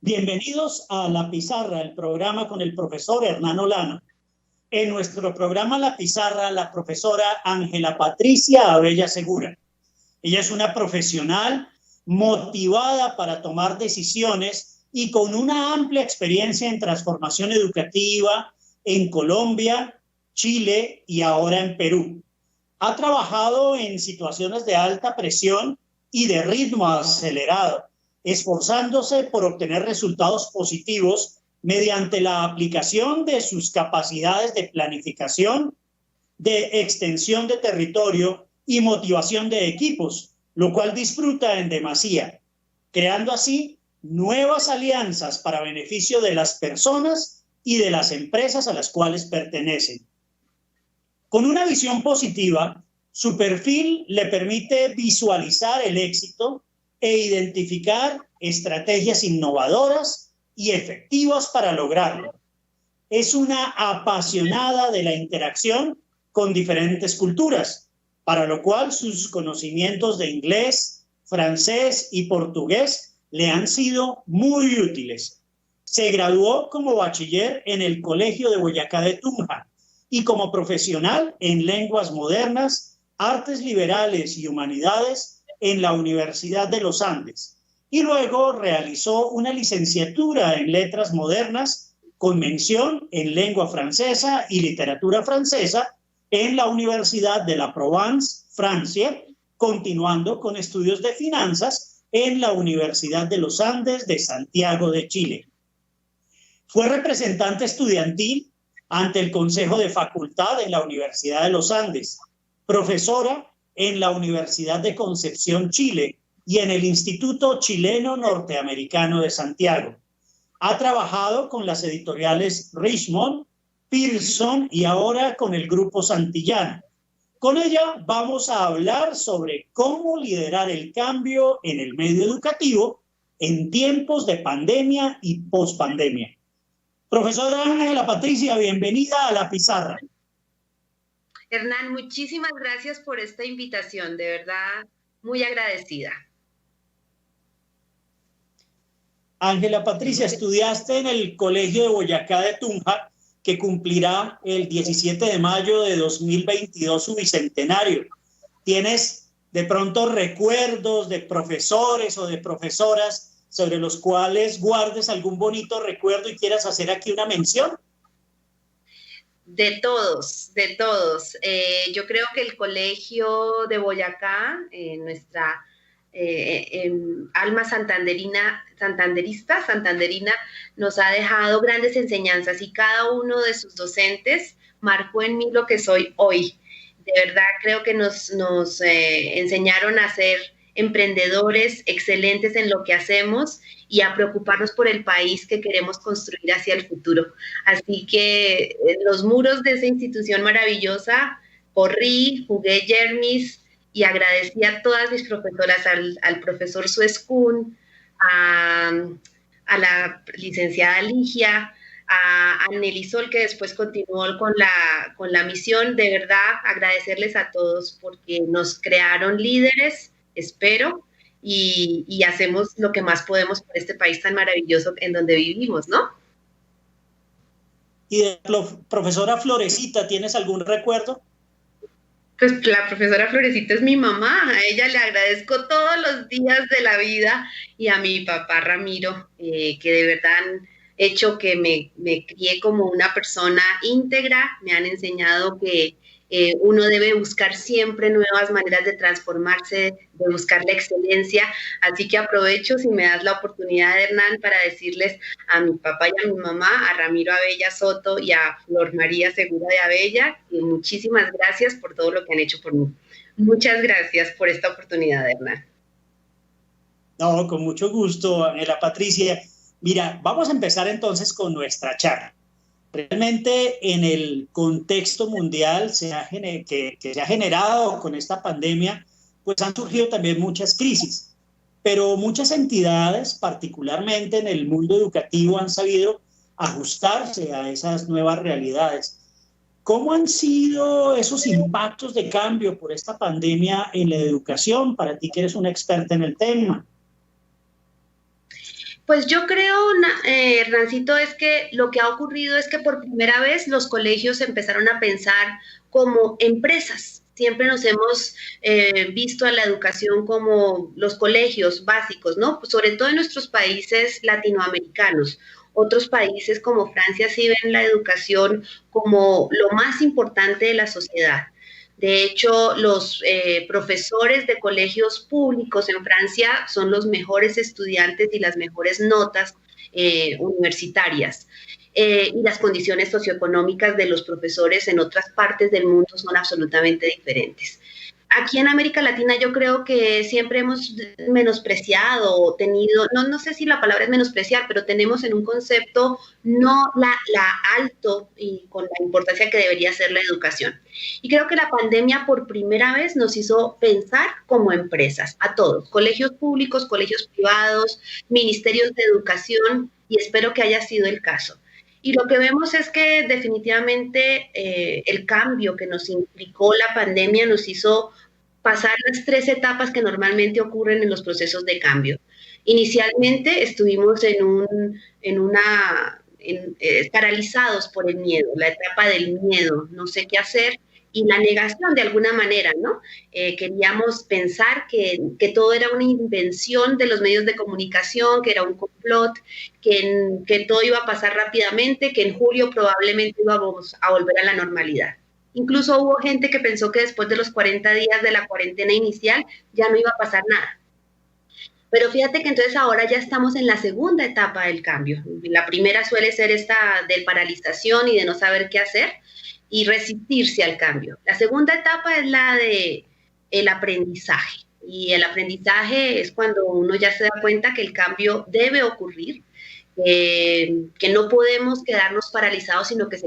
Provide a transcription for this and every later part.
Bienvenidos a La Pizarra, el programa con el profesor Hernán Olano. En nuestro programa La Pizarra, la profesora Ángela Patricia Abella Segura. Ella es una profesional motivada para tomar decisiones y con una amplia experiencia en transformación educativa en Colombia, Chile y ahora en Perú. Ha trabajado en situaciones de alta presión y de ritmo acelerado, esforzándose por obtener resultados positivos mediante la aplicación de sus capacidades de planificación, de extensión de territorio y motivación de equipos, lo cual disfruta en demasía, creando así nuevas alianzas para beneficio de las personas y de las empresas a las cuales pertenecen. Con una visión positiva, su perfil le permite visualizar el éxito e identificar estrategias innovadoras y efectivas para lograrlo. Es una apasionada de la interacción con diferentes culturas, para lo cual sus conocimientos de inglés, francés y portugués le han sido muy útiles. Se graduó como bachiller en el Colegio de Boyacá de Tunja y como profesional en lenguas modernas, artes liberales y humanidades en la Universidad de los Andes. Y luego realizó una licenciatura en letras modernas con mención en lengua francesa y literatura francesa en la Universidad de la Provence, Francia, continuando con estudios de finanzas en la Universidad de los Andes de Santiago de Chile. Fue representante estudiantil ante el Consejo de Facultad en la Universidad de los Andes, profesora en la Universidad de Concepción, Chile, y en el Instituto Chileno Norteamericano de Santiago. Ha trabajado con las editoriales Richmond, Pearson y ahora con el Grupo Santillana. Con ella vamos a hablar sobre cómo liderar el cambio en el medio educativo en tiempos de pandemia y pospandemia. Profesora Ángela Patricia, bienvenida a La Pizarra. Hernán, muchísimas gracias por esta invitación, de verdad, muy agradecida. Ángela Patricia, estudiaste en el Colegio de Boyacá de Tunja, que cumplirá el 17 de mayo de 2022 su bicentenario. ¿Tienes de pronto recuerdos de profesores o de profesoras sobre los cuales guardes algún bonito recuerdo y quieras hacer aquí una mención? De todos, de todos. Yo creo que el Colegio de Boyacá, nuestra alma santanderina, nos ha dejado grandes enseñanzas y cada uno de sus docentes marcó en mí lo que soy hoy. De verdad creo que nos enseñaron a ser emprendedores excelentes en lo que hacemos y a preocuparnos por el país que queremos construir hacia el futuro. Así que en los muros de esa institución maravillosa corrí, jugué yermis y agradecí a todas mis profesoras, al profesor Suescún, a la licenciada Ligia, a Nelly Sol, que después continuó con la misión. De verdad, agradecerles a todos porque nos crearon líderes, espero, y hacemos lo que más podemos por este país tan maravilloso en donde vivimos, ¿no? Y de la profesora Florecita, ¿tienes algún recuerdo? Pues la profesora Florecita es mi mamá, a ella le agradezco todos los días de la vida, y a mi papá Ramiro, que de verdad han hecho que me crié como una persona íntegra, me han enseñado que uno debe buscar siempre nuevas maneras de transformarse, de buscar la excelencia. Así que aprovecho, si me das la oportunidad, Hernán, para decirles a mi papá y a mi mamá, a Ramiro Abella Soto y a Flor María Segura de Abella, y muchísimas gracias por todo lo que han hecho por mí. Muchas gracias por esta oportunidad, Hernán. No, con mucho gusto, Ángela Patricia. Mira, vamos a empezar entonces con nuestra charla. Realmente en el contexto mundial que se ha generado con esta pandemia, pues han surgido también muchas crisis, pero muchas entidades, particularmente en el mundo educativo, han sabido ajustarse a esas nuevas realidades. ¿Cómo han sido esos impactos de cambio por esta pandemia en la educación para ti que eres una experta en el tema? Pues yo creo, Hernancito, es que lo que ha ocurrido es que por primera vez los colegios empezaron a pensar como empresas. Siempre nos hemos visto a la educación como los colegios básicos, ¿no? Sobre todo en nuestros países latinoamericanos. Otros países como Francia sí ven la educación como lo más importante de la sociedad. De hecho, los profesores de colegios públicos en Francia son los mejores estudiantes y las mejores notas universitarias. Y las condiciones socioeconómicas de los profesores en otras partes del mundo son absolutamente diferentes. Aquí en América Latina yo creo que siempre hemos menospreciado o tenido, no sé si la palabra es menospreciar, pero tenemos en un concepto no la alto y con la importancia que debería ser la educación. Y creo que la pandemia por primera vez nos hizo pensar como empresas, a todos, colegios públicos, colegios privados, ministerios de educación, y espero que haya sido el caso. Y lo que vemos es que definitivamente el cambio que nos implicó la pandemia nos hizo pasar las 3 etapas que normalmente ocurren en los procesos de cambio. Inicialmente estuvimos paralizados por el miedo, la etapa del miedo, no sé qué hacer, y la negación de alguna manera, ¿no? Queríamos pensar que todo era una invención de los medios de comunicación, que era un complot, que todo iba a pasar rápidamente, que en julio probablemente íbamos a volver a la normalidad. Incluso hubo gente que pensó que después de los 40 días de la cuarentena inicial ya no iba a pasar nada. Pero fíjate que entonces ahora ya estamos en la segunda etapa del cambio. La primera suele ser esta de paralización y de no saber qué hacer y resistirse al cambio. La segunda etapa es la de el aprendizaje. Y el aprendizaje es cuando uno ya se da cuenta que el cambio debe ocurrir, que no podemos quedarnos paralizados, sino que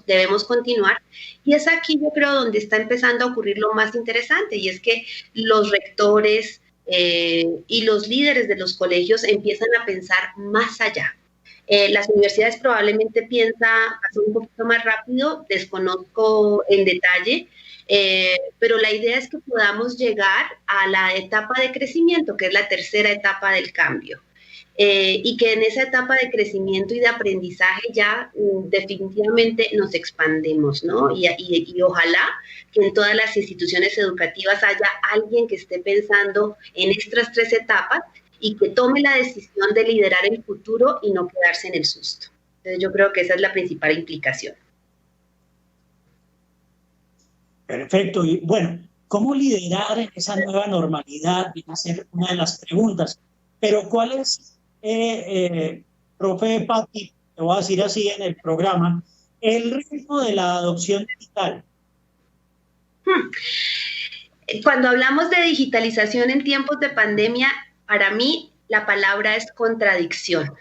debemos continuar. Y es aquí, yo creo, donde está empezando a ocurrir lo más interesante, y es que los rectores y los líderes de los colegios empiezan a pensar más allá. Las universidades probablemente piensan hacer un poquito más rápido, desconozco en detalle, pero la idea es que podamos llegar a la etapa de crecimiento, que es la tercera etapa del cambio. Y que en esa etapa de crecimiento y de aprendizaje ya definitivamente nos expandemos, ¿no? Y ojalá que en todas las instituciones educativas haya alguien que esté pensando en estas 3 etapas y que tome la decisión de liderar el futuro y no quedarse en el susto. Entonces yo creo que esa es la principal implicación. Perfecto. Y bueno, ¿cómo liderar en esa nueva normalidad? Viene a ser una de las preguntas. Pero ¿cuál es, profe Patti, te voy a decir así en el programa, el ritmo de la adopción digital? Cuando hablamos de digitalización en tiempos de pandemia, para mí la palabra es contradicción.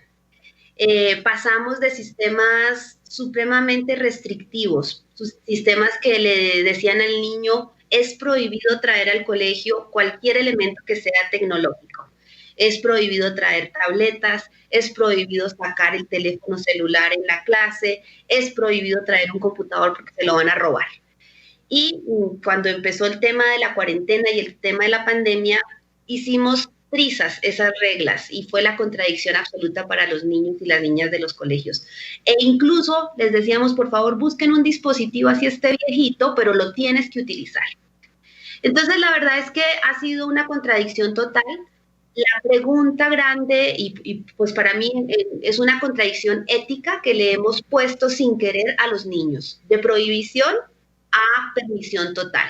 Pasamos de sistemas supremamente restrictivos, sistemas que le decían al niño, es prohibido traer al colegio cualquier elemento que sea tecnológico. Es prohibido traer tabletas, es prohibido sacar el teléfono celular en la clase, es prohibido traer un computador porque se lo van a robar. Y cuando empezó el tema de la cuarentena y el tema de la pandemia, hicimos trizas esas reglas y fue la contradicción absoluta para los niños y las niñas de los colegios. E incluso les decíamos, por favor, busquen un dispositivo así esté viejito, pero lo tienes que utilizar. Entonces, la verdad es que ha sido una contradicción total. La pregunta grande, y pues para mí es una contradicción ética que le hemos puesto sin querer a los niños, de prohibición a permisión total.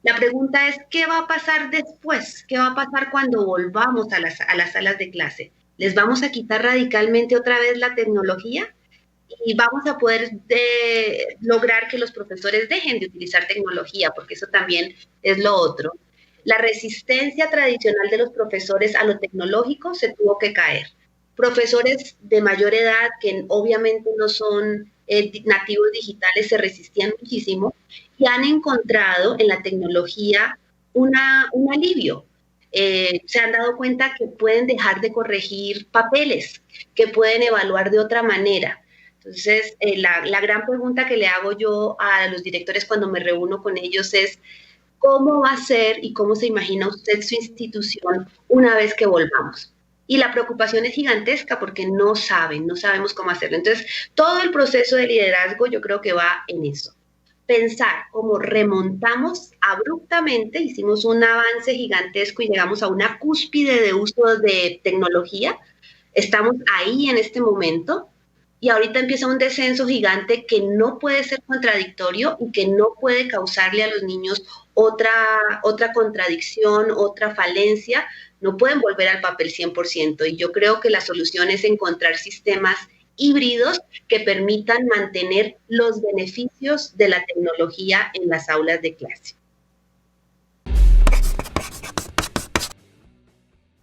La pregunta es, ¿qué va a pasar después? ¿Qué va a pasar cuando volvamos a las salas de clase? ¿Les vamos a quitar radicalmente otra vez la tecnología? Y vamos a poder lograr que los profesores dejen de utilizar tecnología, porque eso también es lo otro. La resistencia tradicional de los profesores a lo tecnológico se tuvo que caer. Profesores de mayor edad, que obviamente no son nativos digitales, se resistían muchísimo y han encontrado en la tecnología un alivio. Se han dado cuenta que pueden dejar de corregir papeles, que pueden evaluar de otra manera. Entonces, la gran pregunta que le hago yo a los directores cuando me reúno con ellos es, ¿cómo va a ser y cómo se imagina usted su institución una vez que volvamos? y la preocupación es gigantesca porque no sabemos cómo hacerlo. Entonces, todo el proceso de liderazgo yo creo que va en eso. Pensar cómo remontamos abruptamente, hicimos un avance gigantesco y llegamos a una cúspide de uso de tecnología. Estamos ahí en este momento y ahorita empieza un descenso gigante que no puede ser contradictorio y que no puede causarle a los niños otra contradicción, otra falencia. No pueden volver al papel 100%, y yo creo que la solución es encontrar sistemas híbridos que permitan mantener los beneficios de la tecnología en las aulas de clase.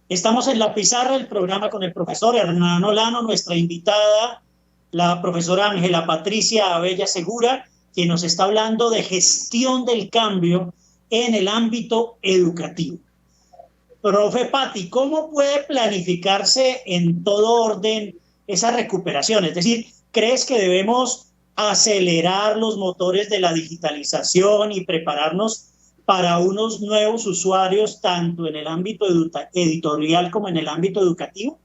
Estamos en la pizarra del programa con el profesor Hernán Olano, nuestra invitada, la profesora Ángela Patricia Abella Segura, quien nos está hablando de gestión del cambio en el ámbito educativo. Profe Patti, ¿cómo puede planificarse en todo orden esa recuperación? Es decir, ¿crees que debemos acelerar los motores de la digitalización y prepararnos para unos nuevos usuarios tanto en el ámbito editorial como en el ámbito educativo?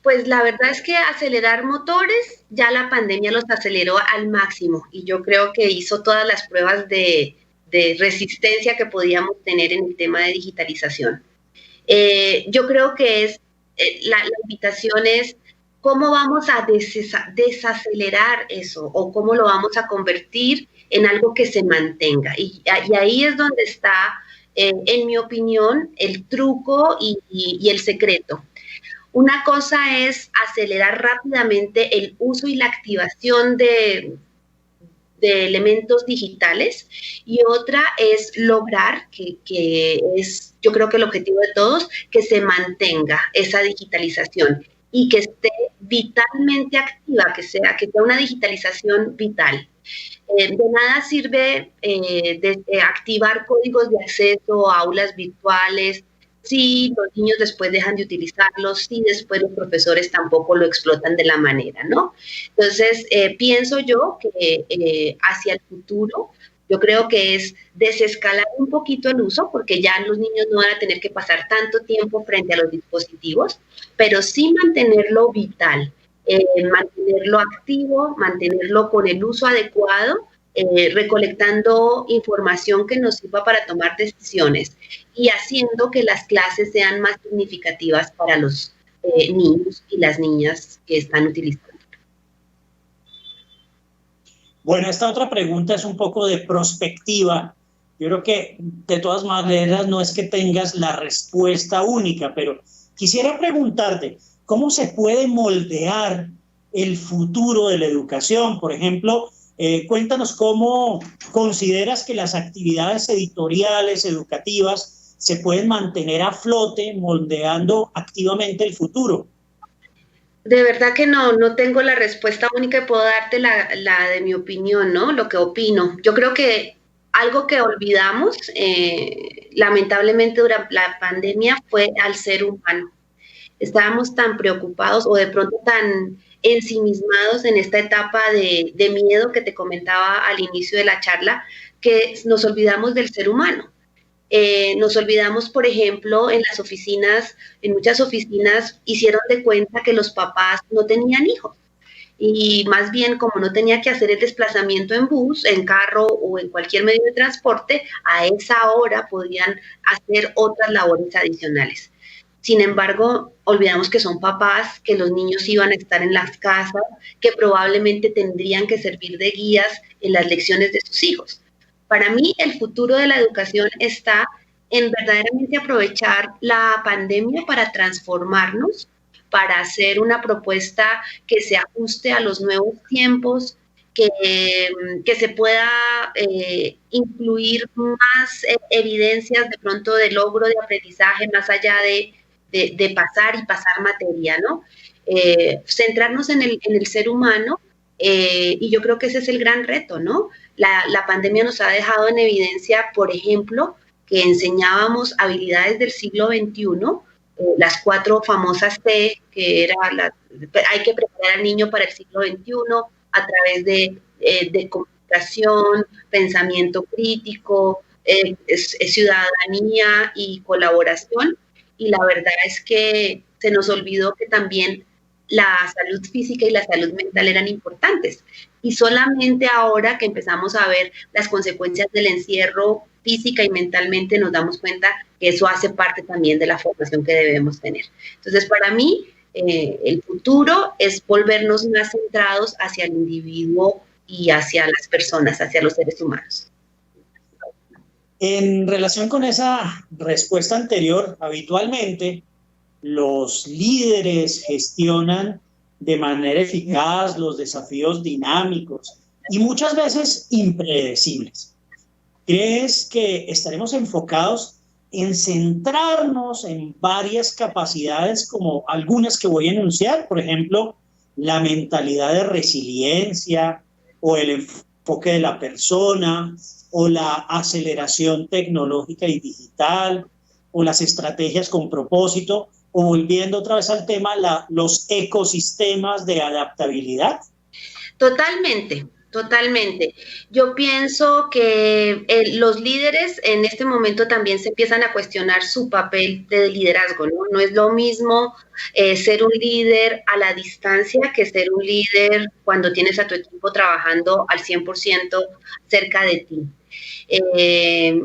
Pues la verdad es que acelerar motores, ya la pandemia los aceleró al máximo y yo creo que hizo todas las pruebas de resistencia que podíamos tener en el tema de digitalización. Yo creo que la invitación es cómo vamos a desacelerar eso o cómo lo vamos a convertir en algo que se mantenga. Y ahí es donde está, en mi opinión, el truco y el secreto. Una cosa es acelerar rápidamente el uso y la activación de elementos digitales, y otra es lograr, que es yo creo que el objetivo de todos, que se mantenga esa digitalización y que esté vitalmente activa, que sea una digitalización vital. De nada sirve activar códigos de acceso a aulas virtuales si los niños después dejan de utilizarlos, si después los profesores tampoco lo explotan de la manera, ¿no? Entonces, pienso yo que hacia el futuro, yo creo que es desescalar un poquito el uso, porque ya los niños no van a tener que pasar tanto tiempo frente a los dispositivos, pero sí mantenerlo vital, mantenerlo activo, mantenerlo con el uso adecuado, recolectando información que nos sirva para tomar decisiones y haciendo que las clases sean más significativas para los niños y las niñas que están utilizando. Bueno, esta otra pregunta es un poco de prospectiva. Yo creo que de todas maneras no es que tengas la respuesta única, pero quisiera preguntarte, ¿cómo se puede moldear el futuro de la educación? Por ejemplo, cuéntanos cómo consideras que las actividades editoriales, educativas, se pueden mantener a flote moldeando activamente el futuro. De verdad que no tengo la respuesta única y puedo darte la de mi opinión, ¿no? Lo que opino. Yo creo que algo que olvidamos, lamentablemente durante la pandemia, fue al ser humano. Estábamos tan preocupados o de pronto tan ensimismados en esta etapa de miedo que te comentaba al inicio de la charla, que nos olvidamos del ser humano. Nos olvidamos, por ejemplo, en muchas oficinas hicieron de cuenta que los papás no tenían hijos. Y más bien, como no tenía que hacer el desplazamiento en bus, en carro o en cualquier medio de transporte, a esa hora podían hacer otras labores adicionales. Sin embargo, olvidamos que son papás, que los niños iban a estar en las casas, que probablemente tendrían que servir de guías en las lecciones de sus hijos. Para mí, el futuro de la educación está en verdaderamente aprovechar la pandemia para transformarnos, para hacer una propuesta que se ajuste a los nuevos tiempos, que se pueda incluir más evidencias de pronto de logro de aprendizaje más allá de pasar y pasar materia, ¿no? Centrarnos en el ser humano, y yo creo que ese es el gran reto, ¿no? La pandemia nos ha dejado en evidencia, por ejemplo, que enseñábamos habilidades del siglo XXI, las 4 famosas T, que era hay que preparar al niño para el siglo XXI a través de comunicación, pensamiento crítico, ciudadanía y colaboración. y la verdad es que se nos olvidó que también la salud física y la salud mental eran importantes. Y solamente ahora que empezamos a ver las consecuencias del encierro física y mentalmente nos damos cuenta que eso hace parte también de la formación que debemos tener. Entonces, para mí, el futuro es volvernos más centrados hacia el individuo y hacia las personas, hacia los seres humanos. En relación con esa respuesta anterior, habitualmente los líderes gestionan de manera eficaz los desafíos dinámicos y muchas veces impredecibles. ¿Crees que estaremos enfocados en centrarnos en varias capacidades como algunas que voy a enunciar? Por ejemplo, la mentalidad de resiliencia o el enfoque de la persona o la aceleración tecnológica y digital o las estrategias con propósito, o volviendo otra vez al tema, los ecosistemas de adaptabilidad. Totalmente, totalmente. Yo pienso que los líderes en este momento también se empiezan a cuestionar su papel de liderazgo, ¿no? No es lo mismo ser un líder a la distancia que ser un líder cuando tienes a tu equipo trabajando al 100% cerca de ti.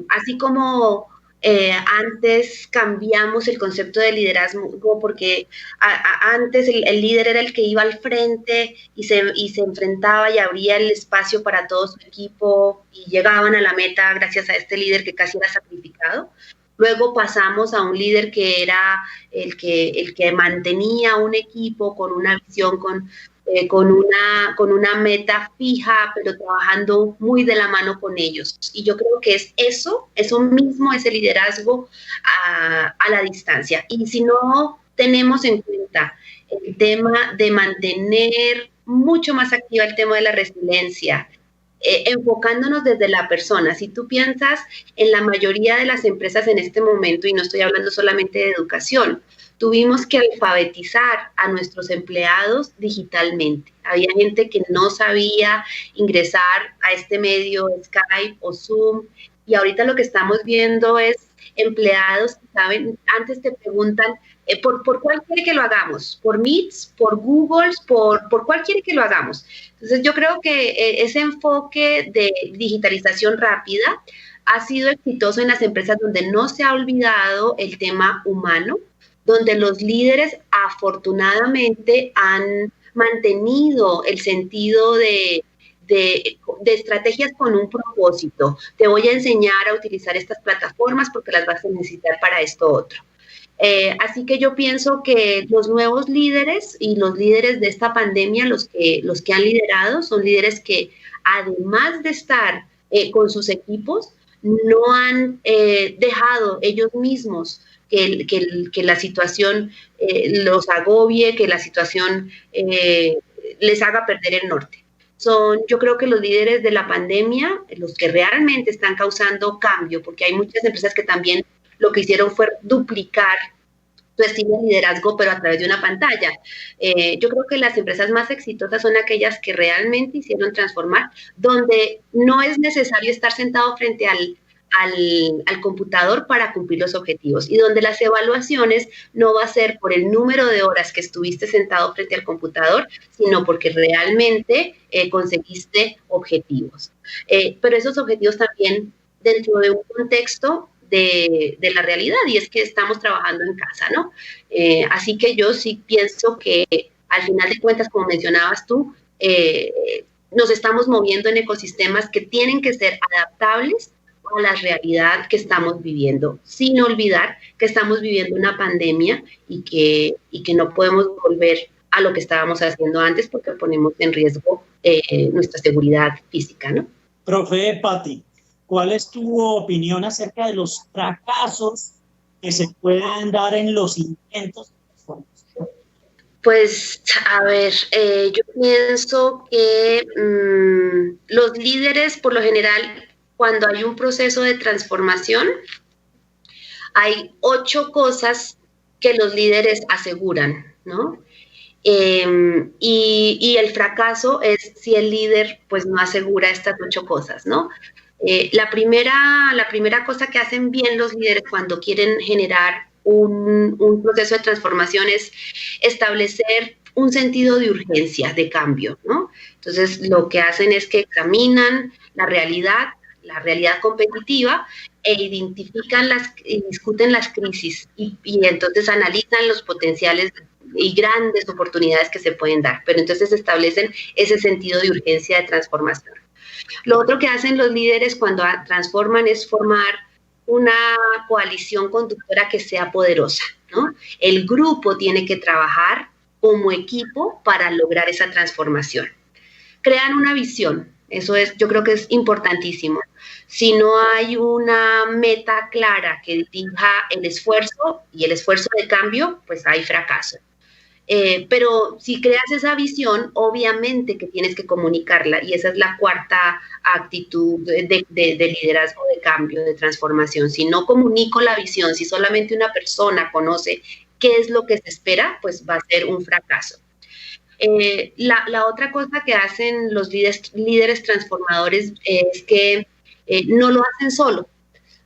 Así como antes cambiamos el concepto de liderazgo porque antes el líder era el que iba al frente y se enfrentaba y abría el espacio para todo su equipo y llegaban a la meta gracias a este líder que casi era sacrificado. Luego pasamos a un líder que era el que mantenía un equipo con una visión, con una meta fija, pero trabajando muy de la mano con ellos. Y yo creo que es eso mismo es el liderazgo a la distancia. Y si no tenemos en cuenta el tema de mantener mucho más activa el tema de la resiliencia, enfocándonos desde la persona. Si tú piensas en la mayoría de las empresas en este momento, y no estoy hablando solamente de educación, tuvimos que alfabetizar a nuestros empleados digitalmente. Había gente que no sabía ingresar a este medio, Skype o Zoom, y ahorita lo que estamos viendo es empleados que saben, antes te preguntan, ¿por cuál quiere que lo hagamos? ¿Por Meets? ¿Por Google? ¿Por cuál quiere que lo hagamos? Entonces yo creo que ese enfoque de digitalización rápida ha sido exitoso en las empresas donde no se ha olvidado el tema humano, donde los líderes afortunadamente han mantenido el sentido de estrategias con un propósito. Te voy a enseñar a utilizar estas plataformas porque las vas a necesitar para esto otro. Así que yo pienso que los nuevos líderes y los líderes de esta pandemia, los que han liderado, son líderes que además de estar con sus equipos, no han dejado ellos mismos que la situación los agobie, que la situación les haga perder el norte. Yo creo que los líderes de la pandemia, los que realmente están causando cambio, porque hay muchas empresas que también lo que hicieron fue duplicar tu estilo de liderazgo, pero a través de una pantalla. Yo creo que las empresas más exitosas son aquellas que realmente hicieron transformar, donde no es necesario estar sentado frente al computador para cumplir los objetivos y donde las evaluaciones no va a ser por el número de horas que estuviste sentado frente al computador, sino porque realmente conseguiste objetivos. Pero esos objetivos también dentro de un contexto de la realidad, y es que estamos trabajando en casa, ¿no? Así que yo sí pienso que al final de cuentas, como mencionabas tú, nos estamos moviendo en ecosistemas que tienen que ser adaptables a la realidad que estamos viviendo, sin olvidar que estamos viviendo una pandemia y que no podemos volver a lo que estábamos haciendo antes porque ponemos en riesgo nuestra seguridad física, ¿no? Profe Patti, ¿cuál es tu opinión acerca de los fracasos que se pueden dar en los intentos? Pues, a ver, yo pienso que los líderes, por lo general, cuando hay un proceso de transformación, hay 8 cosas que los líderes aseguran, ¿no? Y el fracaso es si el líder pues no asegura estas 8 cosas, ¿no? La primera cosa que hacen bien los líderes cuando quieren generar un proceso de transformación es establecer un sentido de urgencia, de cambio, ¿no? Entonces, lo que hacen es que examinan la realidad competitiva e identifican y discuten las crisis y entonces analizan los potenciales y grandes oportunidades que se pueden dar, pero entonces establecen ese sentido de urgencia de transformación. Lo otro que hacen los líderes cuando transforman es formar una coalición conductora que sea poderosa, ¿no? El grupo tiene que trabajar como equipo para lograr esa transformación. Crean una visión, eso yo creo que es importantísimo. Si no hay una meta clara que dirija el esfuerzo y el esfuerzo de cambio, pues hay fracaso. Pero si creas esa visión, obviamente que tienes que comunicarla y esa es la cuarta actitud de liderazgo, de cambio, de transformación. Si no comunico la visión, si solamente una persona conoce qué es lo que se espera, pues va a ser un fracaso. La otra cosa que hacen los líderes transformadores es que no lo hacen solos.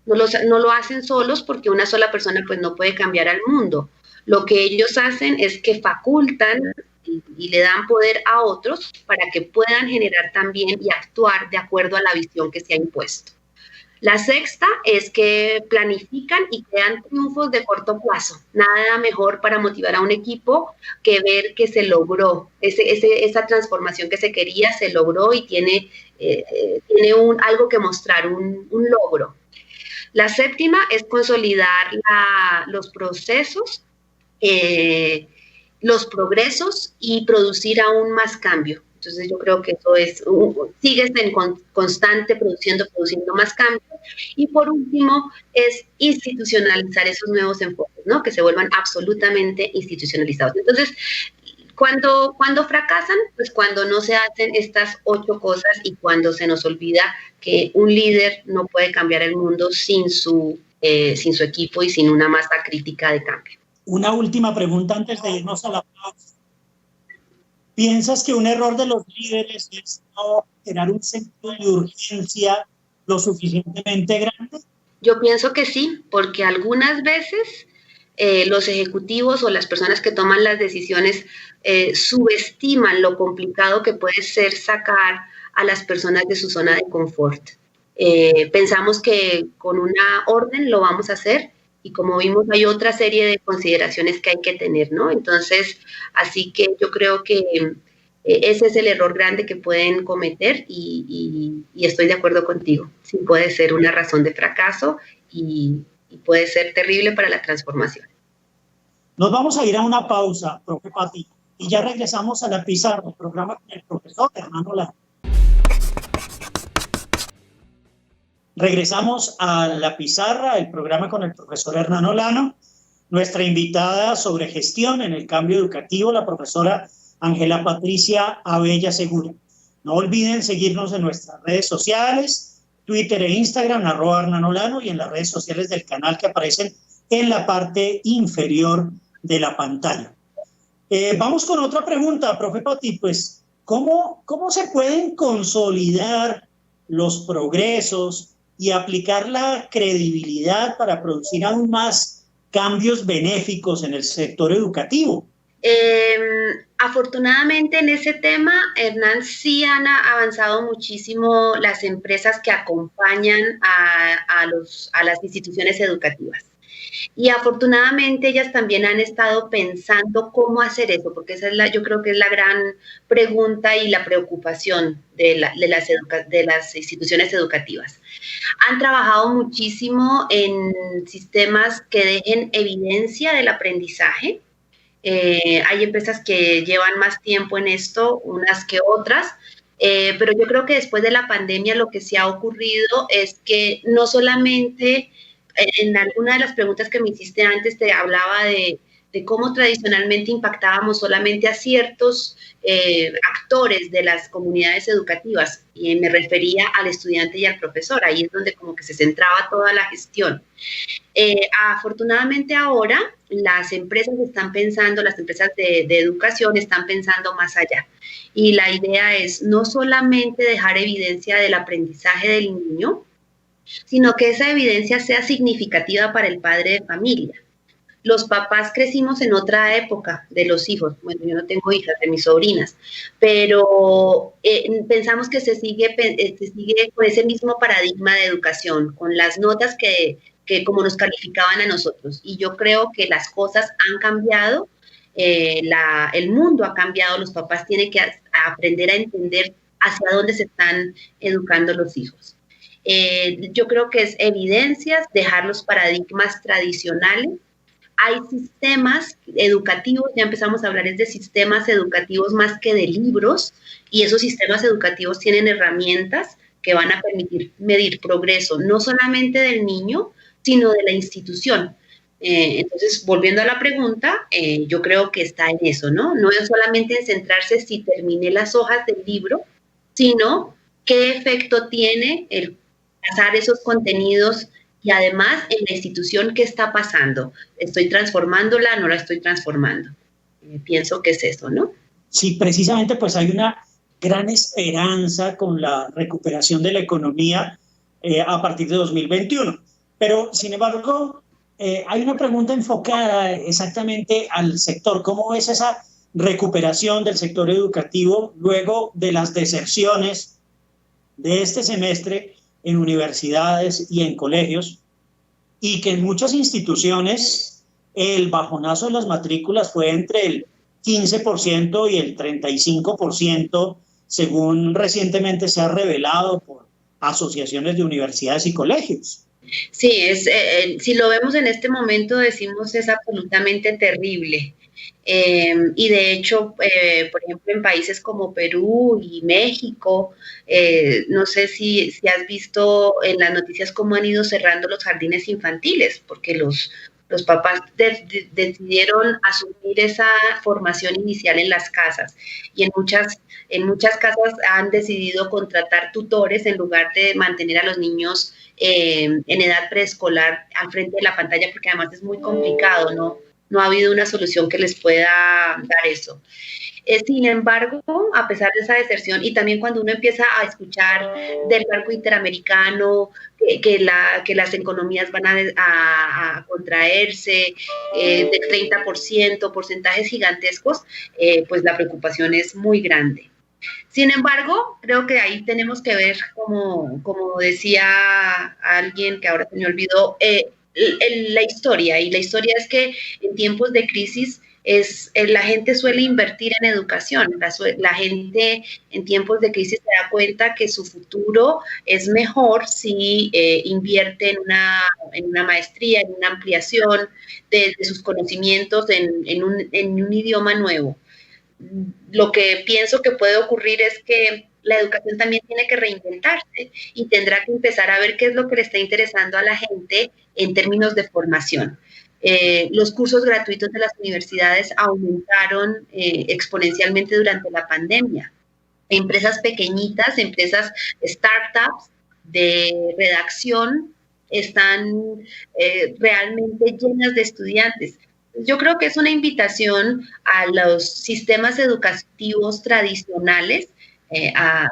No lo hacen solos porque una sola persona pues no puede cambiar al mundo. Lo que ellos hacen es que facultan y le dan poder a otros para que puedan generar también y actuar de acuerdo a la visión que se ha impuesto. La sexta es que planifican y crean triunfos de corto plazo. Nada mejor para motivar a un equipo que ver que se logró, esa transformación que se quería se logró y tiene algo que mostrar, un logro. La séptima es consolidar los procesos, los progresos y producir aún más cambio. Entonces yo creo que eso es, sigues en constante produciendo más cambio. Y por último es institucionalizar esos nuevos enfoques, ¿no? Que se vuelvan absolutamente institucionalizados. Entonces, cuando fracasan, pues cuando no se hacen estas 8 cosas y cuando se nos olvida que un líder no puede cambiar el mundo sin su equipo y sin una masa crítica de cambio. Una última pregunta antes de irnos a la pausa. ¿Piensas que un error de los líderes es no generar un sentido de urgencia lo suficientemente grande? Yo pienso que sí, porque algunas veces los ejecutivos o las personas que toman las decisiones subestiman lo complicado que puede ser sacar a las personas de su zona de confort. Pensamos que con una orden lo vamos a hacer y como vimos hay otra serie de consideraciones que hay que tener, ¿no? Entonces, así que yo creo que ese es el error grande que pueden cometer y estoy de acuerdo contigo. Sí puede ser una razón de fracaso y puede ser terrible para la transformación. Nos vamos a ir a una pausa, profe Pati, y ya regresamos a la pizarra, el programa con el profesor Hernán Olano. Regresamos a la pizarra, el programa con el profesor Hernán Olano. Nuestra invitada sobre gestión en el cambio educativo, la profesora Ángela Patricia Abella Segura. No olviden seguirnos en nuestras redes sociales, Twitter e Instagram, @Hernán Olano, y en las redes sociales del canal que aparecen en la parte inferior de la pantalla. Vamos con otra pregunta, profe Pati. Pues, ¿cómo se pueden consolidar los progresos y aplicar la credibilidad para producir aún más cambios benéficos en el sector educativo? Afortunadamente en ese tema, Hernán, sí han avanzado muchísimo las empresas que acompañan a las instituciones educativas. Y afortunadamente ellas también han estado pensando cómo hacer eso, porque esa es yo creo que es la gran pregunta y la preocupación de las instituciones educativas. Han trabajado muchísimo en sistemas que dejen evidencia del aprendizaje. Hay empresas que llevan más tiempo en esto, unas que otras, pero yo creo que después de la pandemia lo que se ha ocurrido es que no solamente en alguna de las preguntas que me hiciste antes te hablaba de cómo tradicionalmente impactábamos solamente a ciertos actores de las comunidades educativas, y me refería al estudiante y al profesor. Ahí es donde como que se centraba toda la gestión. Afortunadamente ahora las empresas están pensando, las empresas de educación están pensando más allá, y la idea es no solamente dejar evidencia del aprendizaje del niño, sino que esa evidencia sea significativa para el padre de familia. los papás crecimos en otra época de los hijos. Bueno, yo no tengo hijas, de mis sobrinas, pero pensamos que se sigue con ese mismo paradigma de educación, con las notas que como nos calificaban a nosotros. Y yo creo que las cosas han cambiado, el mundo ha cambiado, los papás tienen que aprender a entender hacia dónde se están educando los hijos. Yo creo que es evidencias, dejar los paradigmas tradicionales. Hay sistemas educativos, ya empezamos a hablar es de sistemas educativos más que de libros, y esos sistemas educativos tienen herramientas que van a permitir medir progreso, no solamente del niño, sino de la institución. Entonces, volviendo a la pregunta, yo creo que está en eso, ¿no? No es solamente en centrarse si terminé las hojas del libro, sino qué efecto tiene el pasar esos contenidos y además en la institución qué está pasando. ¿Estoy transformándola? ¿No la estoy transformando? Pienso que es eso, ¿no? Sí, precisamente pues hay una gran esperanza con la recuperación de la economía a partir de 2021. Pero, sin embargo, hay una pregunta enfocada exactamente al sector. ¿Cómo ves esa recuperación del sector educativo luego de las deserciones de este semestre en universidades y en colegios, y que en muchas instituciones el bajonazo de las matrículas fue entre el 15% y el 35%, según recientemente se ha revelado por asociaciones de universidades y colegios? Sí, si lo vemos en este momento, decimos es absolutamente terrible. Y de hecho, por ejemplo, en países como Perú y México, no sé si has visto en las noticias cómo han ido cerrando los jardines infantiles, porque los papás decidieron asumir esa formación inicial en las casas, y en muchas casas han decidido contratar tutores en lugar de mantener a los niños en edad preescolar al frente de la pantalla, porque además es muy complicado, ¿no? No ha habido una solución que les pueda dar eso. Sin embargo, a pesar de esa deserción, y también cuando uno empieza a escuchar del Banco Interamericano, que las economías van a contraerse del 30%, porcentajes gigantescos, pues la preocupación es muy grande. Sin embargo, creo que ahí tenemos que ver, como decía alguien que ahora se me olvidó, la historia, y la historia es que en tiempos de crisis la gente suele invertir en educación, la gente en tiempos de crisis se da cuenta que su futuro es mejor si invierte en una maestría, en una ampliación de sus conocimientos en un idioma nuevo. Lo que pienso que puede ocurrir es que la educación también tiene que reinventarse y tendrá que empezar a ver qué es lo que le está interesando a la gente en términos de formación. Los cursos gratuitos de las universidades aumentaron exponencialmente durante la pandemia. Empresas pequeñitas, empresas startups de redacción están realmente llenas de estudiantes. Yo creo que es una invitación a los sistemas educativos tradicionales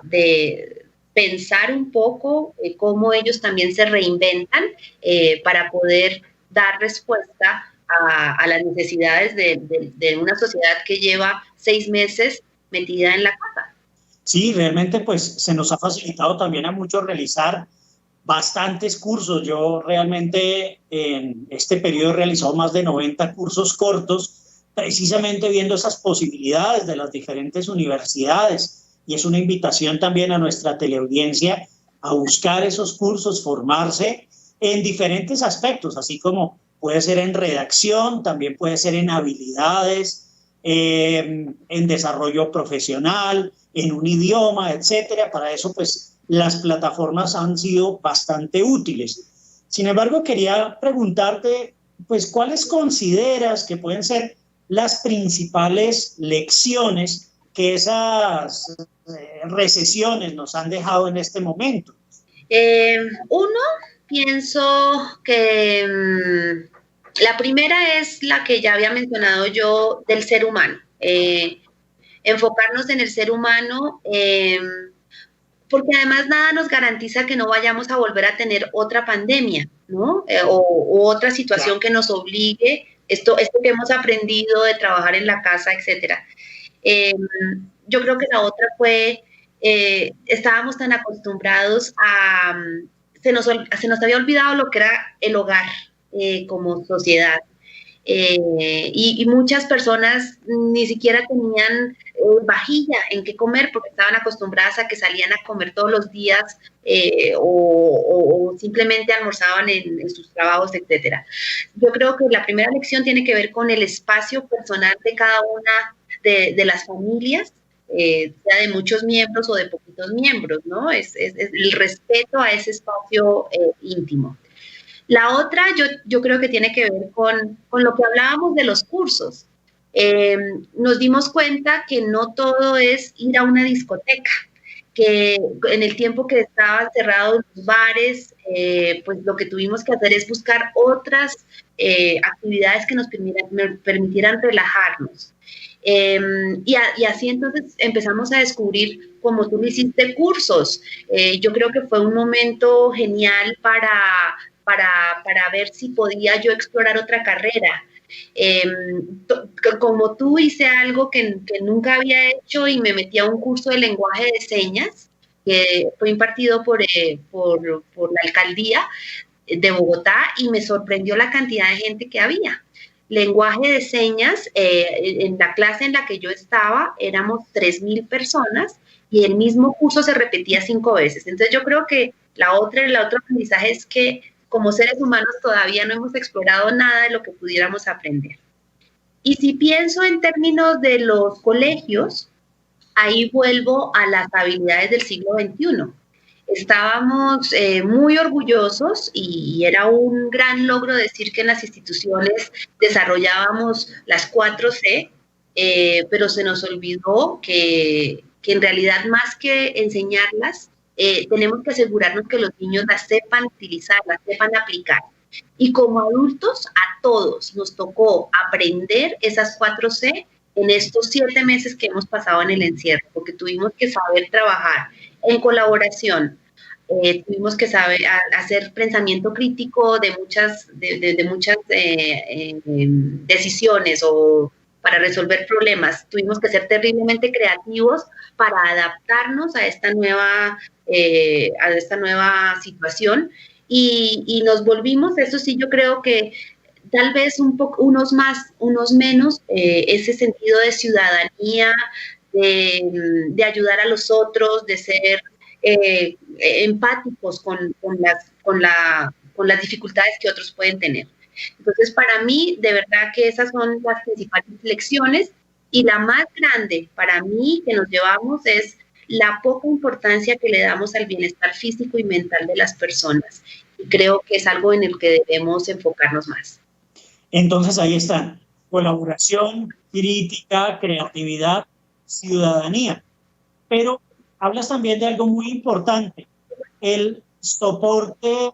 de pensar un poco cómo ellos también se reinventan para poder dar respuesta a las necesidades de una sociedad que lleva 6 meses metida en la casa. Sí, realmente pues se nos ha facilitado también a muchos realizar bastantes cursos. Yo realmente en este periodo he realizado más de 90 cursos cortos, precisamente viendo esas posibilidades de las diferentes universidades, y es una invitación también a nuestra teleaudiencia a buscar esos cursos, formarse en diferentes aspectos, así como puede ser en redacción, también puede ser en habilidades, en desarrollo profesional, en un idioma, etcétera. Para eso pues las plataformas han sido bastante útiles. Sin embargo, quería preguntarte, pues, ¿cuáles consideras que pueden ser las principales lecciones que esas recesiones nos han dejado en este momento? Uno, pienso que la primera es la que ya había mencionado yo, del ser humano. Enfocarnos en el ser humano, porque además nada nos garantiza que no vayamos a volver a tener otra pandemia, ¿no? O otra situación que nos obligue esto que hemos aprendido de trabajar en la casa, etcétera. Yo creo que la otra fue, estábamos tan acostumbrados a, se nos había olvidado lo que era el hogar como sociedad. Y muchas personas ni siquiera tenían vajilla en qué comer porque estaban acostumbradas a que salían a comer todos los días o simplemente almorzaban en sus trabajos, etcétera. Yo creo que la primera lección tiene que ver con el espacio personal de cada una de las familias, sea de muchos miembros o de poquitos miembros, ¿no? Es el respeto a ese espacio íntimo. La otra yo creo que tiene que ver con lo que hablábamos de los cursos. Nos dimos cuenta que no todo es ir a una discoteca, que en el tiempo que estaban cerrados los bares, pues lo que tuvimos que hacer es buscar otras actividades que nos permitieran relajarnos. Y así entonces empezamos a descubrir, como tú lo hiciste, cursos. Yo creo que fue un momento genial para ver si podía yo explorar otra carrera. Como tú, hice algo que nunca había hecho y me metí a un curso de lenguaje de señas que fue impartido por la alcaldía de Bogotá y me sorprendió la cantidad de gente que había. Lenguaje de señas, en la clase en la que yo estaba éramos 3,000 personas y el mismo curso se repetía 5 veces. Entonces yo creo que el otro aprendizaje es que como seres humanos todavía no hemos explorado nada de lo que pudiéramos aprender. Y si pienso en términos de los colegios, ahí vuelvo a las habilidades del siglo XXI. Estábamos muy orgullosos y era un gran logro decir que en las instituciones desarrollábamos las 4C, pero se nos olvidó que en realidad más que enseñarlas, tenemos que asegurarnos que los niños las sepan utilizar, las sepan aplicar. Y como adultos, a todos nos tocó aprender esas 4C en estos 7 meses que hemos pasado en el encierro, porque tuvimos que saber trabajar en colaboración, tuvimos que saber hacer pensamiento crítico de muchas decisiones o para resolver problemas. Tuvimos que ser terriblemente creativos para adaptarnos a esta nueva situación y nos volvimos, eso sí, yo creo que tal vez un poco, unos más, unos menos, ese sentido de ciudadanía, de ayudar a los otros, de ser empáticos con las dificultades que otros pueden tener. Entonces, para mí, de verdad que esas son las principales lecciones y la más grande para mí que nos llevamos es la poca importancia que le damos al bienestar físico y mental de las personas. Y creo que es algo en el que debemos enfocarnos más. Entonces, ahí están: colaboración, crítica, creatividad, ciudadanía. Pero hablas también de algo muy importante, el soporte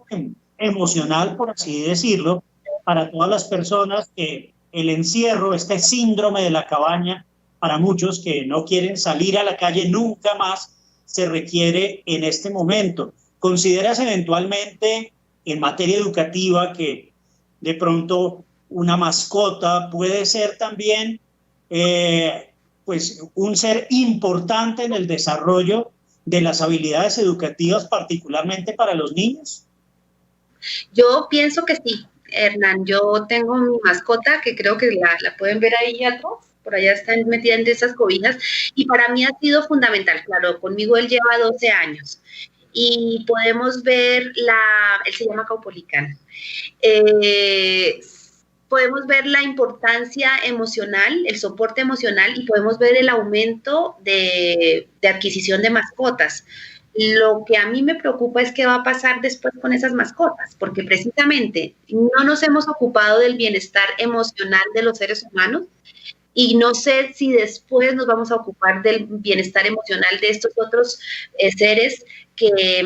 emocional, por así decirlo, para todas las personas que el encierro, este síndrome de la cabaña, para muchos que no quieren salir a la calle nunca más, se requiere en este momento. ¿Consideras eventualmente en materia educativa que de pronto una mascota puede ser también pues un ser importante en el desarrollo de las habilidades educativas, particularmente para los niños? Yo pienso que sí, Hernán. Yo tengo mi mascota, que creo que la pueden ver ahí atrás, por allá están metida en esas cobijas, y para mí ha sido fundamental. Claro, conmigo él lleva 12 años, y podemos ver él se llama Caupolicán. Podemos ver la importancia emocional, el soporte emocional, y podemos ver el aumento de adquisición de mascotas. Lo que a mí me preocupa es qué va a pasar después con esas mascotas, porque precisamente no nos hemos ocupado del bienestar emocional de los seres humanos y no sé si después nos vamos a ocupar del bienestar emocional de estos otros seres que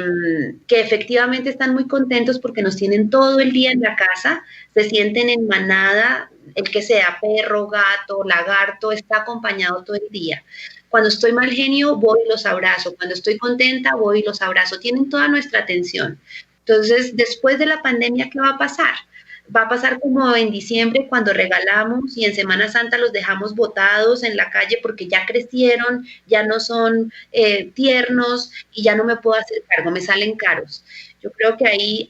efectivamente están muy contentos porque nos tienen todo el día en la casa, se sienten en manada, el que sea perro, gato, lagarto, está acompañado todo el día. Cuando estoy mal genio, voy y los abrazo. Cuando estoy contenta, voy y los abrazo. Tienen toda nuestra atención. Entonces, después de la pandemia, ¿qué va a pasar? va a pasar como en diciembre cuando regalamos y en Semana Santa los dejamos botados en la calle porque ya crecieron, ya no son tiernos y ya no me puedo hacer cargo, me salen caros. Yo creo que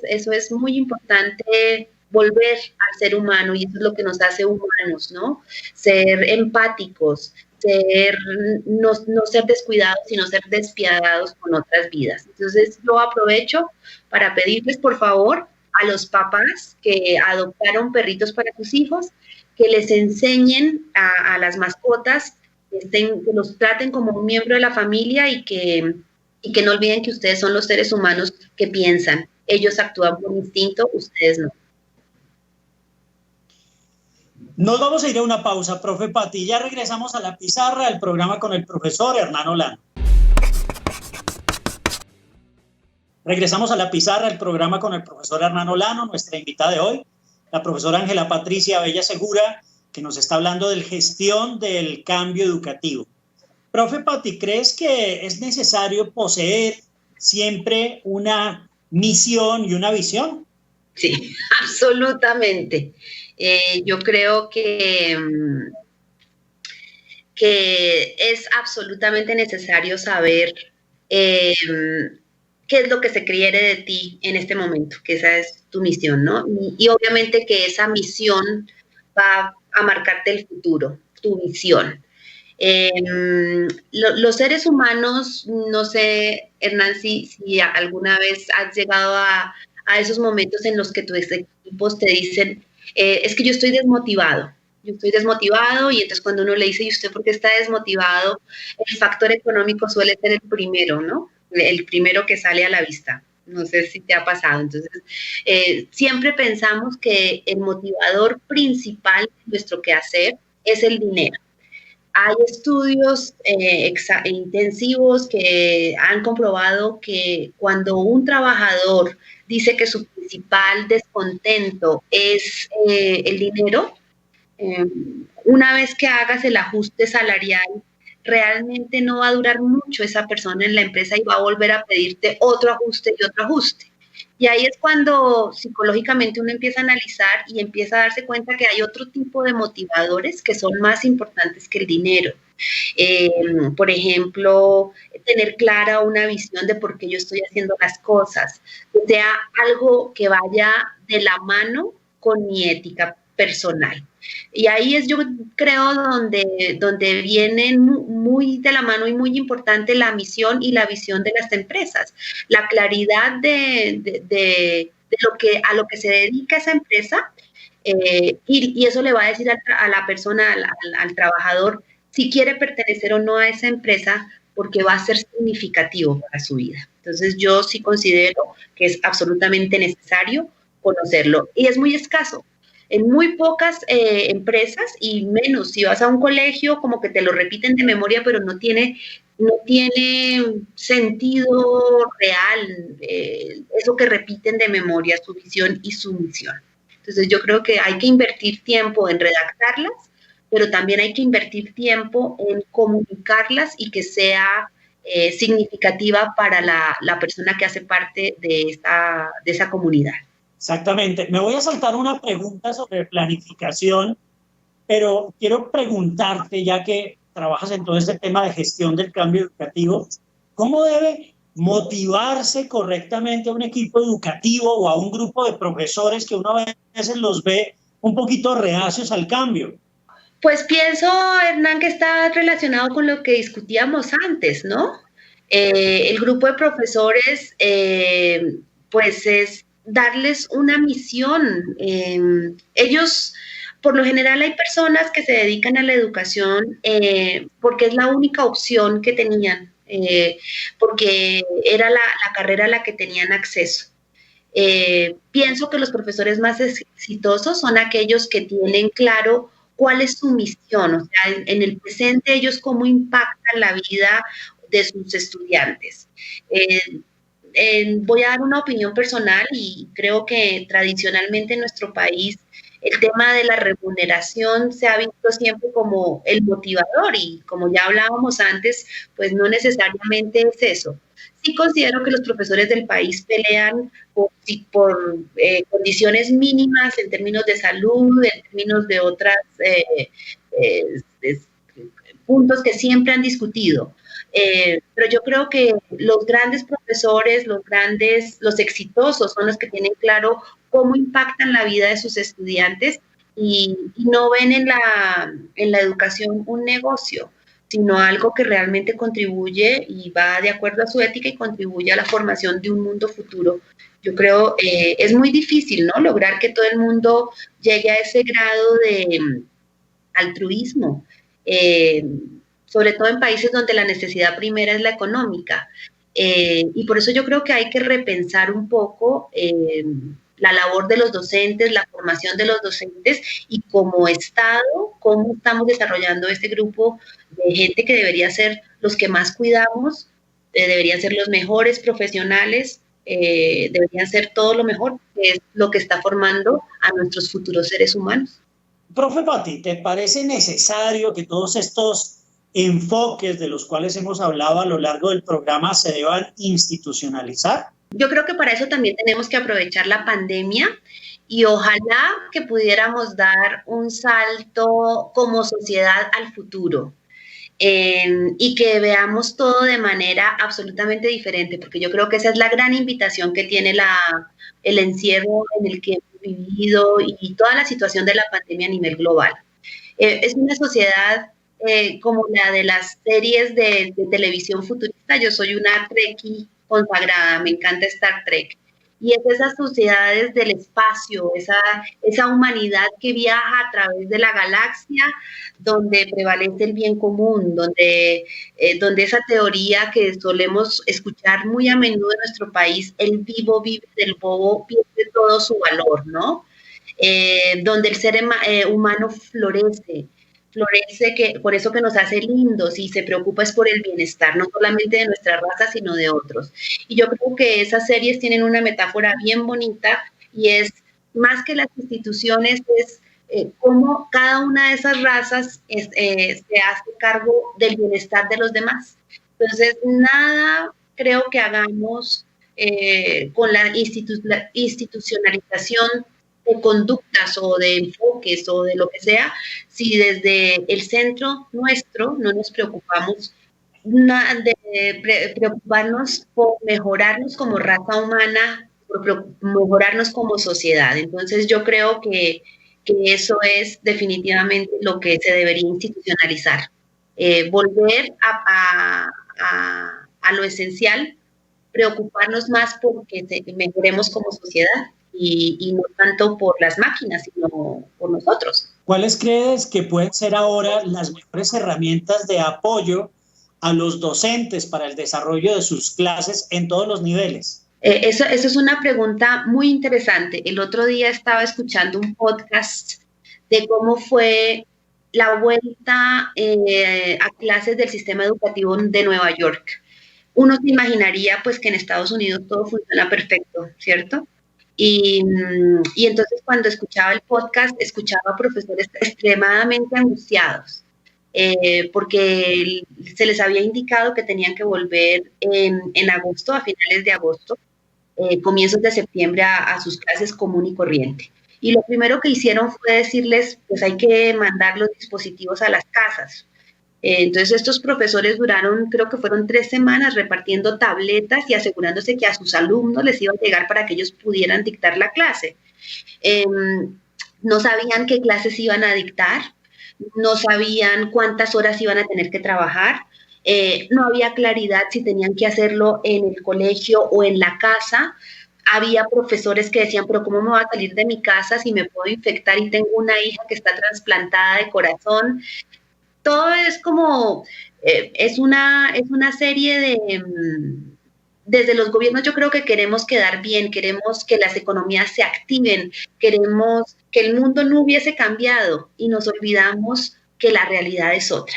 eso es muy importante, volver al ser humano, y eso es lo que nos hace humanos, ¿no? Ser empáticos, no ser descuidados, sino ser despiadados con otras vidas. Entonces yo aprovecho para pedirles, por favor, a los papás que adoptaron perritos para sus hijos, que les enseñen a las mascotas, que los traten como un miembro de la familia y que no olviden que ustedes son los seres humanos que piensan. Ellos actúan por instinto, ustedes no. Nos vamos a ir a una pausa, profe Pati. Ya regresamos a la pizarra del programa con el profesor Hernán Olano. Regresamos a la pizarra del programa con el profesor Hernán Olano, nuestra invitada de hoy, la profesora Ángela Patricia Abella Segura, que nos está hablando de gestión del cambio educativo. Profe Pati, ¿crees que es necesario poseer siempre una misión y una visión? Sí, absolutamente. Yo creo que es absolutamente necesario saber qué es lo que se quiere de ti en este momento, que esa es tu misión, ¿no? Y obviamente que esa misión va a marcarte el futuro, tu visión. Los seres humanos, no sé, Hernán, si alguna vez has llegado a esos momentos en los que tus equipos te dicen, es que yo estoy desmotivado y entonces cuando uno le dice, ¿y usted por qué está desmotivado? El factor económico suele ser el primero, ¿no? El primero que sale a la vista. No sé si te ha pasado. Entonces, siempre pensamos que el motivador principal de nuestro quehacer es el dinero. Hay estudios intensivos que han comprobado que cuando un trabajador dice que su principal descontento es el dinero, una vez que hagas el ajuste salarial, realmente no va a durar mucho esa persona en la empresa y va a volver a pedirte otro ajuste y otro ajuste. Y ahí es cuando psicológicamente uno empieza a analizar y empieza a darse cuenta que hay otro tipo de motivadores que son más importantes que el dinero. Por ejemplo, tener clara una visión de por qué yo estoy haciendo las cosas, que sea algo que vaya de la mano con mi ética personal. Y ahí es, yo creo, donde vienen muy de la mano y muy importante la misión y la visión de las empresas. La claridad de a lo que se dedica esa empresa, y eso le va a decir a la persona, al trabajador, si quiere pertenecer o no a esa empresa, porque va a ser significativo para su vida. Entonces, yo sí considero que es absolutamente necesario conocerlo. Y es muy escaso. En muy pocas empresas, y menos si vas a un colegio, como que te lo repiten de memoria, pero no tiene sentido real eso que repiten de memoria, su visión y su misión. Entonces yo creo que hay que invertir tiempo en redactarlas, pero también hay que invertir tiempo en comunicarlas y que sea significativa para la persona que hace parte de esa comunidad. Exactamente. Me voy a saltar una pregunta sobre planificación, pero quiero preguntarte, ya que trabajas en todo este tema de gestión del cambio educativo, ¿cómo debe motivarse correctamente a un equipo educativo o a un grupo de profesores que uno a veces los ve un poquito reacios al cambio? Pues pienso, Hernán, que está relacionado con lo que discutíamos antes, ¿no? El grupo de profesores, pues es darles una misión. Ellos, por lo general, hay personas que se dedican a la educación porque es la única opción que tenían, porque era la carrera a la que tenían acceso. Pienso que los profesores más exitosos son aquellos que tienen claro cuál es su misión, o sea, en el presente ellos cómo impactan la vida de sus estudiantes. Voy a dar una opinión personal y creo que tradicionalmente en nuestro país el tema de la remuneración se ha visto siempre como el motivador y como ya hablábamos antes, pues no necesariamente es eso. Sí considero que los profesores del país pelean por condiciones mínimas en términos de salud, en términos de otras eh, puntos que siempre han discutido. Pero yo creo que los grandes profesores, los exitosos son los que tienen claro cómo impactan la vida de sus estudiantes y no ven en la educación un negocio, sino algo que realmente contribuye y va de acuerdo a su ética y contribuye a la formación de un mundo futuro. Yo creo es muy difícil, ¿no? Lograr que todo el mundo llegue a ese grado de altruismo, sobre todo en países donde la necesidad primera es la económica. Y por eso yo creo que hay que repensar un poco la labor de los docentes, la formación de los docentes y como Estado, cómo estamos desarrollando este grupo de gente que debería ser los que más cuidamos, deberían ser los mejores profesionales, deberían ser todo lo mejor, que es lo que está formando a nuestros futuros seres humanos. Profe Patti, ¿te parece necesario que todos estos enfoques de los cuales hemos hablado a lo largo del programa se deban institucionalizar? Yo creo que para eso también tenemos que aprovechar la pandemia y ojalá que pudiéramos dar un salto como sociedad al futuro. Y que veamos todo de manera absolutamente diferente, porque yo creo que esa es la gran invitación que tiene el encierro en el que hemos vivido y toda la situación de la pandemia a nivel global. Es una sociedad como la de las series de televisión futurista. Yo soy una trekkie consagrada, me encanta Star Trek. Y es esas sociedades del espacio, esa humanidad que viaja a través de la galaxia, donde prevalece el bien común, donde esa teoría que solemos escuchar muy a menudo en nuestro país, el vivo vive del bobo, pierde todo su valor, ¿no? Donde el ser humano florece, que por eso que nos hace lindos y se preocupa es por el bienestar, no solamente de nuestra raza, sino de otros. Y yo creo que esas series tienen una metáfora bien bonita y es más que las instituciones, es cómo cada una de esas razas se hace cargo del bienestar de los demás. Entonces, nada creo que hagamos con la institucionalización de conductas o de enfoques o de lo que sea, si desde el centro nuestro no nos preocupamos de preocuparnos por mejorarnos como raza humana, por mejorarnos como sociedad. Entonces yo creo que eso es definitivamente lo que se debería institucionalizar. Volver a lo esencial, preocuparnos más porque mejoremos como sociedad. Y no tanto por las máquinas, sino por nosotros. ¿Cuáles crees que pueden ser ahora las mejores herramientas de apoyo a los docentes para el desarrollo de sus clases en todos los niveles? Eso es una pregunta muy interesante. El otro día estaba escuchando un podcast de cómo fue la vuelta a clases del sistema educativo de Nueva York. Uno se imaginaría pues que en Estados Unidos todo funciona perfecto, ¿cierto? Y entonces cuando escuchaba el podcast, escuchaba a profesores extremadamente angustiados, porque se les había indicado que tenían que volver en agosto, a finales de agosto, comienzos de septiembre a sus clases común y corriente. Y lo primero que hicieron fue decirles, pues hay que mandar los dispositivos a las casas. Entonces estos profesores duraron, creo que fueron 3 semanas repartiendo tabletas y asegurándose que a sus alumnos les iba a llegar para que ellos pudieran dictar la clase. No sabían qué clases iban a dictar, no sabían cuántas horas iban a tener que trabajar, no había claridad si tenían que hacerlo en el colegio o en la casa. Había profesores que decían, pero ¿cómo me voy a salir de mi casa si me puedo infectar y tengo una hija que está trasplantada de corazón? Todo es como, es una serie de, desde los gobiernos yo creo que queremos quedar bien, queremos que las economías se activen, queremos que el mundo no hubiese cambiado y nos olvidamos que la realidad es otra.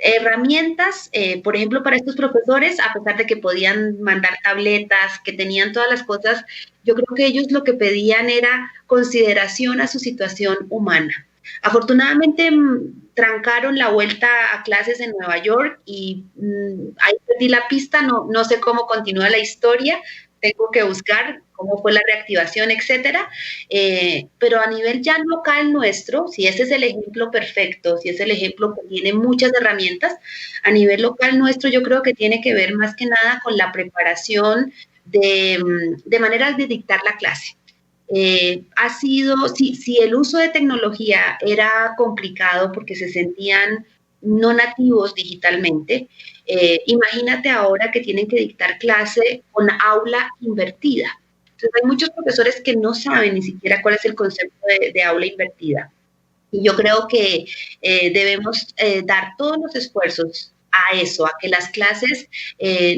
Herramientas, por ejemplo, para estos profesores, a pesar de que podían mandar tabletas, que tenían todas las cosas, yo creo que ellos lo que pedían era consideración a su situación humana. Afortunadamente, trancaron la vuelta a clases en Nueva York y ahí perdí la pista, no sé cómo continúa la historia, tengo que buscar cómo fue la reactivación, etcétera, pero a nivel ya local nuestro, si ese es el ejemplo perfecto, si es el ejemplo que tiene muchas herramientas, a nivel local nuestro yo creo que tiene que ver más que nada con la preparación de maneras de dictar la clase. Ha sido, si el uso de tecnología era complicado porque se sentían no nativos digitalmente, imagínate ahora que tienen que dictar clase con aula invertida. Entonces hay muchos profesores que no saben ni siquiera cuál es el concepto de aula invertida. Y yo creo que debemos dar todos los esfuerzos a eso, a que las clases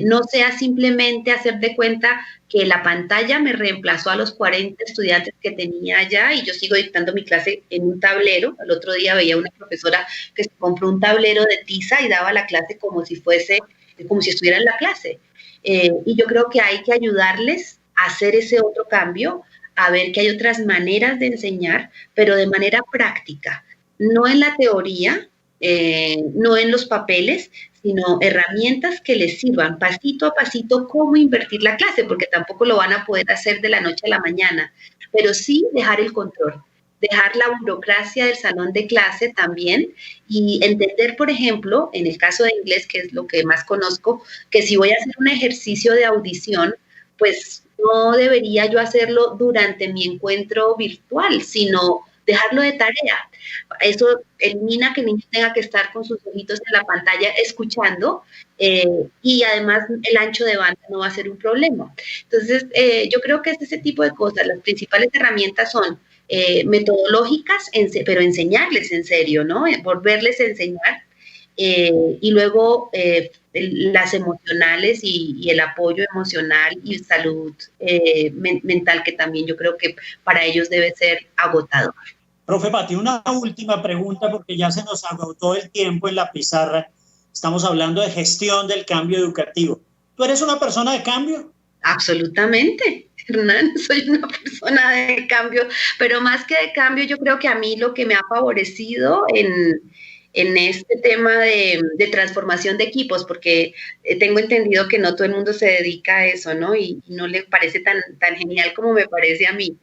no sea simplemente hacer de cuenta que la pantalla me reemplazó a los 40 estudiantes que tenía allá y yo sigo dictando mi clase en un tablero. El otro día veía una profesora que se compró un tablero de tiza y daba la clase como si estuviera en la clase. Y yo creo que hay que ayudarles a hacer ese otro cambio, a ver que hay otras maneras de enseñar, pero de manera práctica, no en la teoría, no en los papeles, sino herramientas que les sirvan pasito a pasito cómo invertir la clase, porque tampoco lo van a poder hacer de la noche a la mañana, pero sí dejar el control, dejar la burocracia del salón de clase también y entender, por ejemplo, en el caso de inglés, que es lo que más conozco, que si voy a hacer un ejercicio de audición, pues no debería yo hacerlo durante mi encuentro virtual, sino dejarlo de tarea. Eso elimina que el niño tenga que estar con sus ojitos en la pantalla escuchando y además el ancho de banda no va a ser un problema. Entonces, yo creo que es ese tipo de cosas. Las principales herramientas son metodológicas, pero enseñarles en serio, ¿no? Volverles a enseñar. Y luego las emocionales y el apoyo emocional y salud mental, que también yo creo que para ellos debe ser agotador. Profe Pati, una última pregunta porque ya se nos agotó el tiempo en la pizarra. Estamos hablando de gestión del cambio educativo. ¿Tú eres una persona de cambio? Absolutamente, Hernán, soy una persona de cambio, pero más que de cambio, yo creo que a mí lo que me ha favorecido en este tema de transformación de equipos, porque tengo entendido que no todo el mundo se dedica a eso, ¿no? Y no le parece tan genial como me parece a mí.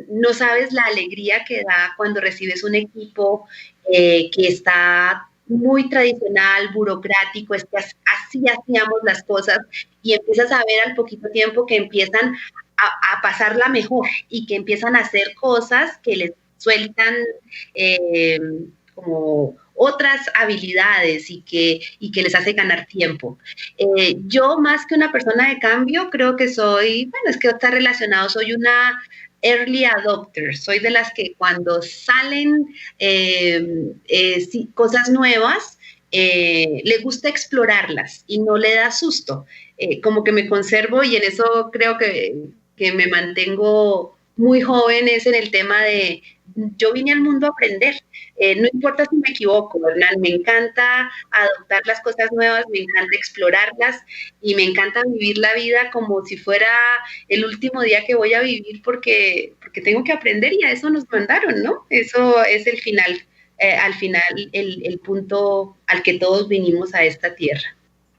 No sabes la alegría que da cuando recibes un equipo que está muy tradicional, burocrático, es que así hacíamos las cosas y empiezas a ver al poquito tiempo que empiezan a pasarla mejor y que empiezan a hacer cosas que les sueltan como otras habilidades y que les hace ganar tiempo. Yo, más que una persona de cambio, creo que soy, bueno, es que está relacionado, soy una early adopter, soy de las que cuando salen cosas nuevas, le gusta explorarlas y no le da susto. Como que me conservo y en eso creo que me mantengo muy joven es en el tema de yo vine al mundo a aprender, no importa si me equivoco, ¿verdad? Me encanta adoptar las cosas nuevas, me encanta explorarlas y me encanta vivir la vida como si fuera el último día que voy a vivir porque tengo que aprender y a eso nos mandaron, ¿no? Eso es el final, al final el punto al que todos vinimos a esta tierra.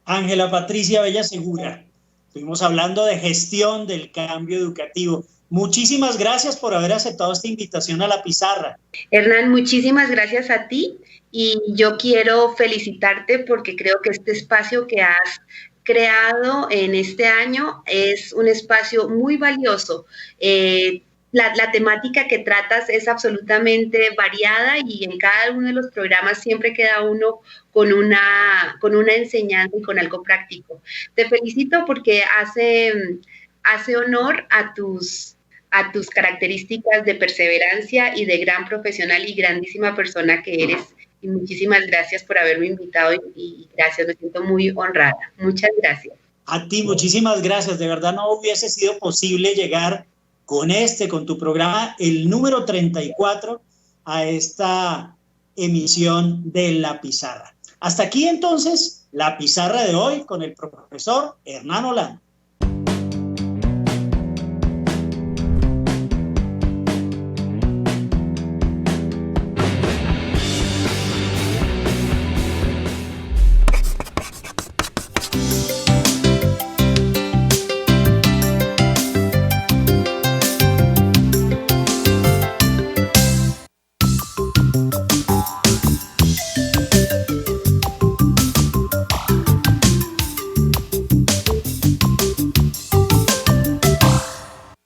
Ángela Patricia Bella Segura, estuvimos hablando de gestión del cambio educativo. Muchísimas gracias por haber aceptado esta invitación a la pizarra. Hernán, muchísimas gracias a ti y yo quiero felicitarte porque creo que este espacio que has creado en este año es un espacio muy valioso. La temática que tratas es absolutamente variada y en cada uno de los programas siempre queda uno con una enseñanza y con algo práctico. Te felicito porque hace honor a tus características de perseverancia y de gran profesional y grandísima persona que eres. Y muchísimas gracias por haberme invitado y gracias, me siento muy honrada. Muchas gracias. A ti, muchísimas gracias. De verdad no hubiese sido posible llegar con tu programa, el número 34, a esta emisión de la pizarra. Hasta aquí entonces la pizarra de hoy con el profesor Hernán Olano.